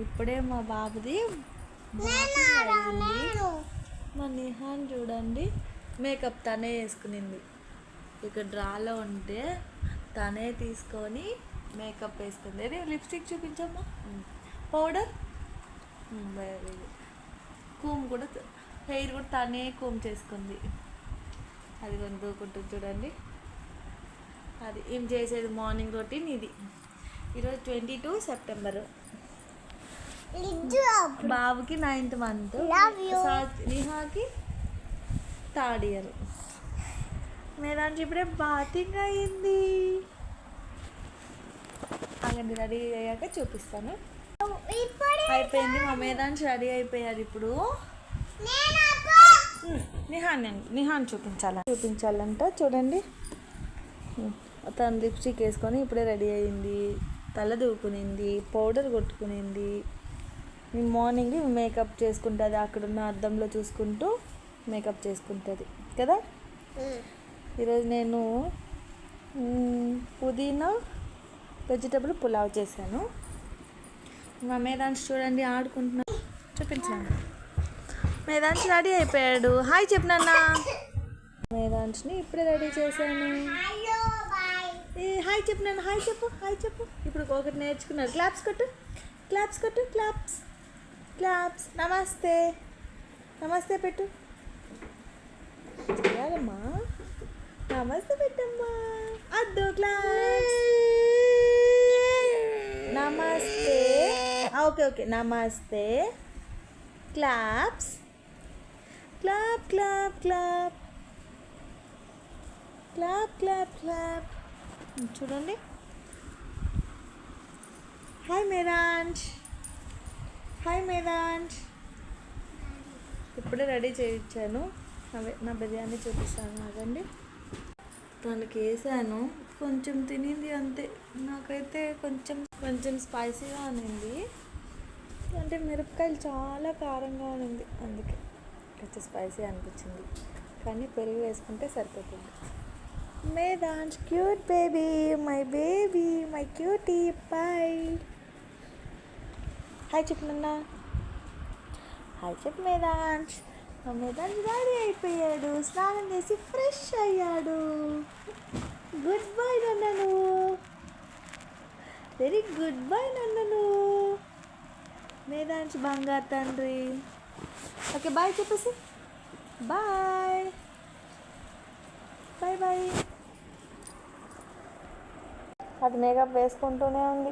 ఇప్పుడే మా బాబుది అయింది. మా నిహాన్ చూడండి మేకప్ తనే వేసుకునింది. ఇక్కడ డ్రాలో ఉంటే తనే తీసుకొని మేకప్ వేసుకుంది. అదే లిప్స్టిక్ చూపించమ్మా. పౌడర్ కూమ్ కూడా హెయిర్ కూడా తనే కూమ్ చేసుకుంది. అది కొంచెం దూకుంటుంది చూడండి. అది ఏం చేసేది మార్నింగ్ రొటీన్ ఇది. ఈరోజు 22 సెప్టెంబర్. బాబుకి 9th మంత్, నిహాకి 3rd ఇయర్. మేదాంచి ఇప్పుడే బాతింగ్ అయింది. అలాంటి రెడీ అయ్యాక చూపిస్తాను. అయిపోయింది. మా మేదాంచి రెడీ అయిపోయారు. ఇప్పుడు నిహాన్ చూపించాలంట. చూడండి, తను లిప్స్టిక్ వేసుకొని ఇప్పుడే రెడీ అయింది. తల దూకునింది, పౌడర్ కొట్టుకునింది. మార్నింగ్ మేకప్ చేసుకుంటుంది. అక్కడున్న అద్దంలో చూసుకుంటూ మేకప్ చేసుకుంటుంది కదా. ఈరోజు నేను పుదీనా వెజిటబుల్ పులావ్ చేశాను. మా మేదాంశ్ చూడండి ఆడుకుంటున్నాను. చూపించాను. మేదాంశ్ రెడీ అయిపోయాడు. హాయ్ చెప్పు నాన్న. మేదాంశ్ని ఇప్పుడే రెడీ చేశాను. హాయ్ చెప్పు నాన్న. హాయ్ చెప్పు. హాయ్ చెప్పు. ఇప్పుడు ఒకటి నేర్చుకున్నారు. క్లాప్స్ కొట్టు, క్లాప్స్ కొట్టు, క్లాప్స్ క్లాప్స్. నమస్తే, నమస్తే పెట్టు. చేయాలమ్మా. నమస్తే పెట్టమ్మా. అద్దు క్లాప్స్. నమస్తే. Okay okay. నమస్తే. Claps. Clap clap clap clap clap clap. చూడండి. హాయ్ మేదాంశ్. హాయ్ మేదాంశ్. ఇప్పుడే రెడీ చేయించాను. నా బిర్యానీ చూపిస్తాను నాకండి. తనకి వేసాను, కొంచెం తినింది అంతే. నాకైతే కొంచెం స్పైసీగా ఉంది. అంటే మిరపకాయలు చాలా కారంగా ఉంది, అందుకే కొంచెం స్పైసీ అనిపించింది. కానీ పెరుగు వేసుకుంటే సరిపోతుంది. Medansh cute baby, my baby, my cutie boy. Hi చెప్పు నాన్న. హాయ్ చెప్పు మేదాంశ్. మా మేదాంశ్ రెడీ అయిపోయాడు. స్నానం చేసి ఫ్రెష్ అయ్యాడు. గుడ్ బాయ్ నాన్న నువ్వు. వెరీ గుడ్ బాయ్ నాన్న నువ్వు. మేదాంశ్ బంగారు తండ్రి. ఓకే బాయ్ చెప్పేసి. Bye bye bye. అది మేకప్ వేసుకుంటూనే ఉంది.